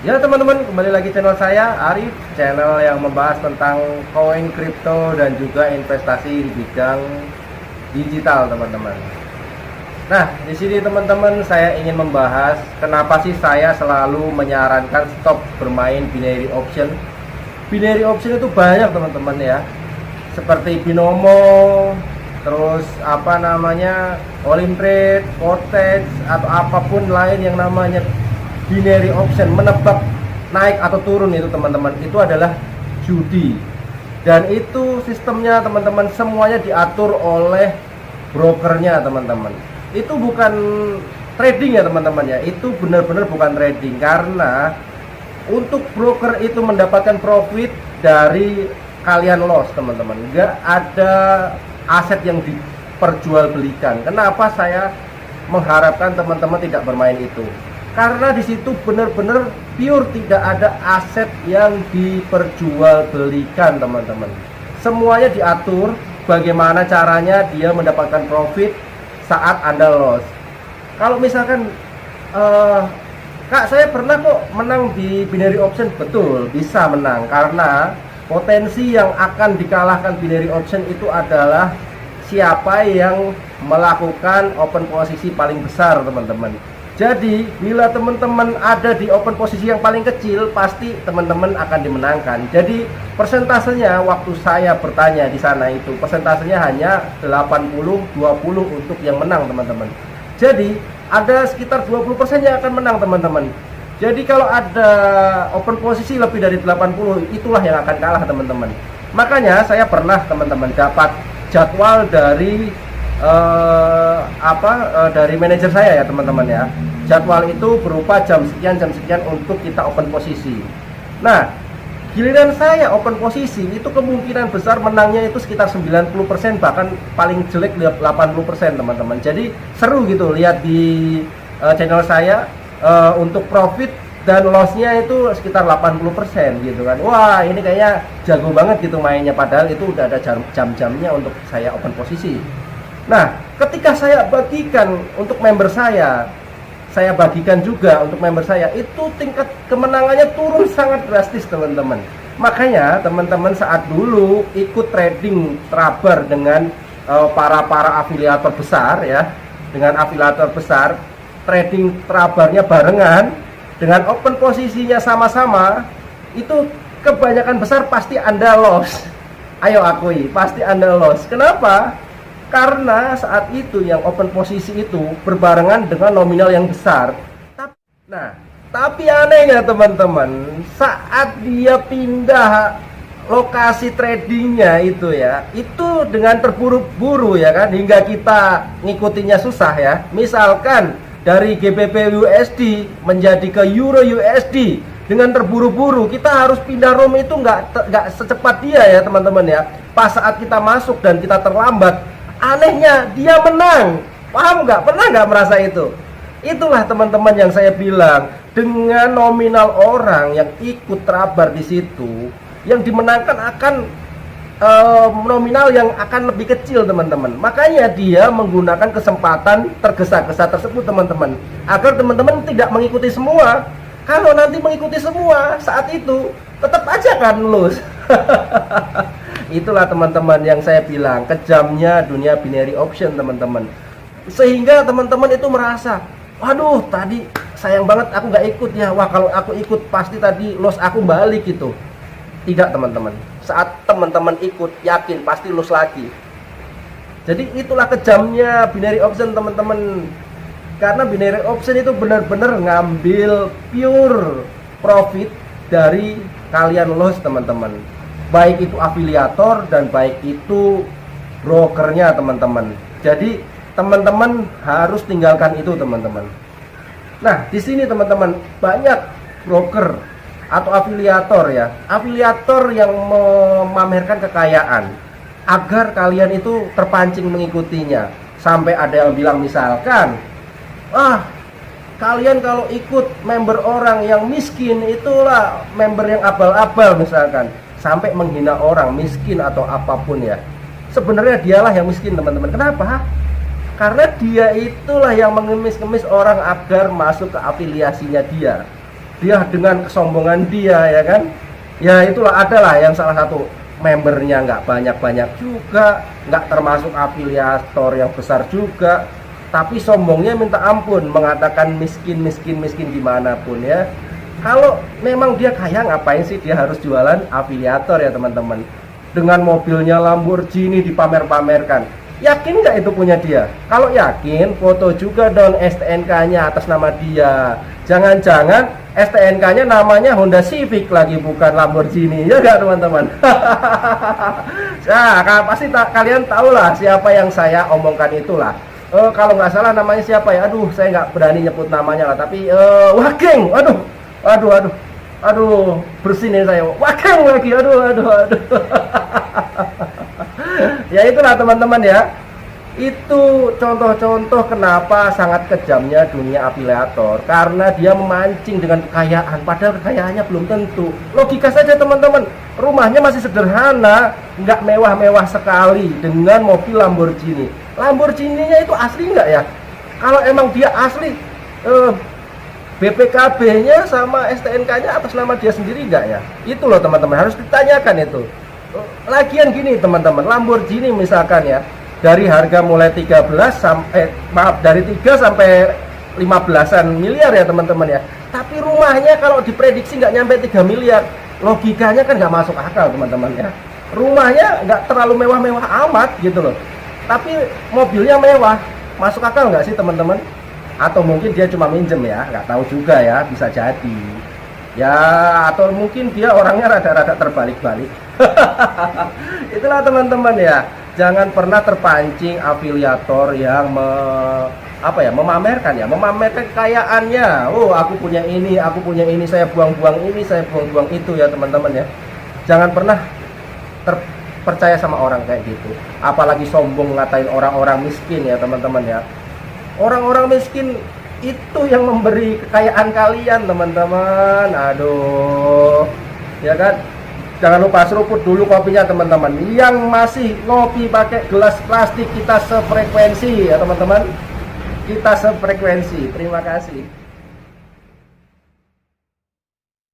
Ya teman-teman, kembali lagi channel saya Arif, channel yang membahas tentang koin, kripto, dan juga investasi di bidang digital teman-teman. Nah, di sini teman-teman saya ingin membahas kenapa sih saya selalu menyarankan stop bermain binary option. Binary option itu banyak teman-teman ya, seperti binomo, terus all in trade, vortex, atau apapun lain yang namanya binary option, menebak naik atau turun itu teman-teman, itu adalah judi. Dan itu sistemnya teman-teman semuanya diatur oleh brokernya teman-teman. Itu bukan trading ya teman-teman ya, itu benar-benar bukan trading, karena untuk broker itu mendapatkan profit dari kalian loss teman-teman, nggak ada aset yang diperjualbelikan. Kenapa saya mengharapkan teman-teman tidak bermain itu? Karena di situ benar-benar pure, tidak ada aset yang diperjualbelikan teman-teman. Semuanya diatur bagaimana caranya dia mendapatkan profit saat Anda loss. Kalau misalkan Kak, saya pernah kok menang di binary option. Betul, bisa menang, karena potensi yang akan dikalahkan binary option itu adalah siapa yang melakukan open posisi paling besar teman-teman. Jadi bila teman-teman ada di open posisi yang paling kecil, pasti teman-teman akan dimenangkan. Jadi persentasenya waktu saya bertanya di sana itu persentasenya hanya 80-20 untuk yang menang teman-teman. Jadi ada sekitar 20% yang akan menang teman-teman. Jadi kalau ada open posisi lebih dari 80, itulah yang akan kalah teman-teman. Makanya saya pernah teman-teman dapat jadwal dari dari manajer saya ya teman-teman ya. Jadwal itu berupa jam sekian untuk kita open posisi. Nah, giliran saya open posisi itu kemungkinan besar menangnya itu sekitar 90%, bahkan paling jelek 80% teman-teman. Jadi seru gitu lihat di channel saya, untuk profit dan lossnya itu sekitar 80% gitu kan. Wah, ini kayaknya jago banget gitu mainnya, padahal itu udah ada jam-jamnya untuk saya open posisi. Nah, ketika saya bagikan untuk member saya bagikan juga untuk member saya, itu tingkat kemenangannya turun sangat drastis teman-teman. Makanya teman-teman saat dulu ikut trading Traber dengan para afiliator besar ya, dengan afiliator besar, trading Trabernya barengan dengan open posisinya sama-sama, itu kebanyakan besar pasti Anda loss. Ayo akui, pasti Anda loss. Kenapa? Karena saat itu yang open posisi itu berbarengan dengan nominal yang besar. Nah, tapi anehnya teman-teman, saat dia pindah lokasi tradingnya itu ya, itu dengan terburu-buru ya kan, hingga kita ngikutinya susah ya. Misalkan dari GBP USD menjadi ke Euro USD dengan terburu-buru, kita harus pindah room itu nggak secepat dia ya teman-teman ya. Pas saat kita masuk dan kita terlambat, anehnya dia menang. Paham nggak? Pernah nggak merasa itu? Itulah teman-teman yang saya bilang, dengan nominal orang yang ikut Traber di situ, yang dimenangkan akan nominal yang akan lebih kecil teman-teman. Makanya dia menggunakan kesempatan tergesa-gesa tersebut teman-teman, agar teman-teman tidak mengikuti semua. Kalau nanti mengikuti semua saat itu, tetap aja kan lose. Itulah teman-teman yang saya bilang, kejamnya dunia binary option teman-teman. Sehingga teman-teman itu merasa, waduh tadi sayang banget aku nggak ikut ya. Wah, kalau aku ikut pasti tadi loss aku balik gitu. Tidak teman-teman, saat teman-teman ikut, yakin pasti loss lagi. Jadi itulah kejamnya binary option teman-teman. Karena binary option itu benar-benar ngambil pure profit dari kalian loss teman-teman, baik itu afiliator dan baik itu brokernya teman-teman. Jadi teman-teman harus tinggalkan itu teman-teman. Nah, di sini teman-teman banyak broker atau afiliator ya, afiliator yang memamerkan kekayaan agar kalian itu terpancing mengikutinya. Sampai ada yang bilang misalkan, kalian kalau ikut member orang yang miskin, itulah member yang abal-abal misalkan, sampai menghina orang miskin atau apapun ya. Sebenarnya dialah yang miskin teman-teman. Kenapa? Karena dia itulah yang mengemis-ngemis orang agar masuk ke afiliasinya dia. dia dengan kesombongan dia, ya kan, ya itulah, adalah yang salah satu membernya nggak banyak-banyak juga, nggak termasuk afiliator yang besar juga, tapi sombongnya minta ampun, mengatakan miskin dimanapun ya. Kalau memang dia kaya, ngapain sih dia harus jualan afiliator ya teman-teman, dengan mobilnya Lamborghini dipamer-pamerkan. Yakin nggak itu punya dia? Kalau yakin, foto juga dong STNK-nya atas nama dia. Jangan-jangan STNK-nya namanya Honda Civic lagi, bukan Lamborghini, ya nggak teman-teman? Nah, pasti kalian tahu lah siapa yang saya omongkan itulah. Kalau nggak salah namanya siapa ya? Aduh, saya nggak berani nyebut namanya lah. Tapi Wageng, aduh, bersihin saya. Wageng lagi, aduh. Ya itulah teman-teman ya. Itu contoh-contoh kenapa sangat kejamnya dunia afiliator, karena dia memancing dengan kekayaan, padahal kekayaannya belum tentu. Logika saja teman-teman, rumahnya masih sederhana, nggak mewah-mewah sekali, dengan mobil Lamborghini. Lamborghini-nya itu asli nggak ya? Kalau emang dia asli, BPKB-nya sama STNK-nya atas nama dia sendiri nggak ya? Itu loh teman-teman, harus ditanyakan itu. Lagian gini teman-teman, Lamborghini misalkan ya, dari harga mulai 3 sampai 15-an miliar ya teman-teman ya. Tapi rumahnya kalau diprediksi nggak nyampe 3 miliar. Logikanya kan nggak masuk akal teman-teman ya. Rumahnya nggak terlalu mewah-mewah amat gitu loh, tapi mobilnya mewah. Masuk akal nggak sih teman-teman? Atau mungkin dia cuma minjem ya, nggak tahu juga ya, bisa jadi ya. Atau mungkin dia orangnya rada-rada terbalik-balik. Itulah teman-teman ya, jangan pernah terpancing afiliator yang memamerkan kekayaannya. Oh, aku punya ini, saya buang-buang ini, saya buang-buang itu ya teman-teman ya. Jangan pernah percaya sama orang kayak gitu, apalagi sombong ngatain orang-orang miskin ya teman-teman ya. Orang-orang miskin itu yang memberi kekayaan kalian teman-teman. Aduh, ya kan. Jangan lupa seruput dulu kopinya teman-teman. Yang masih ngopi pakai gelas plastik, kita sefrekuensi ya teman-teman. Kita sefrekuensi. Terima kasih.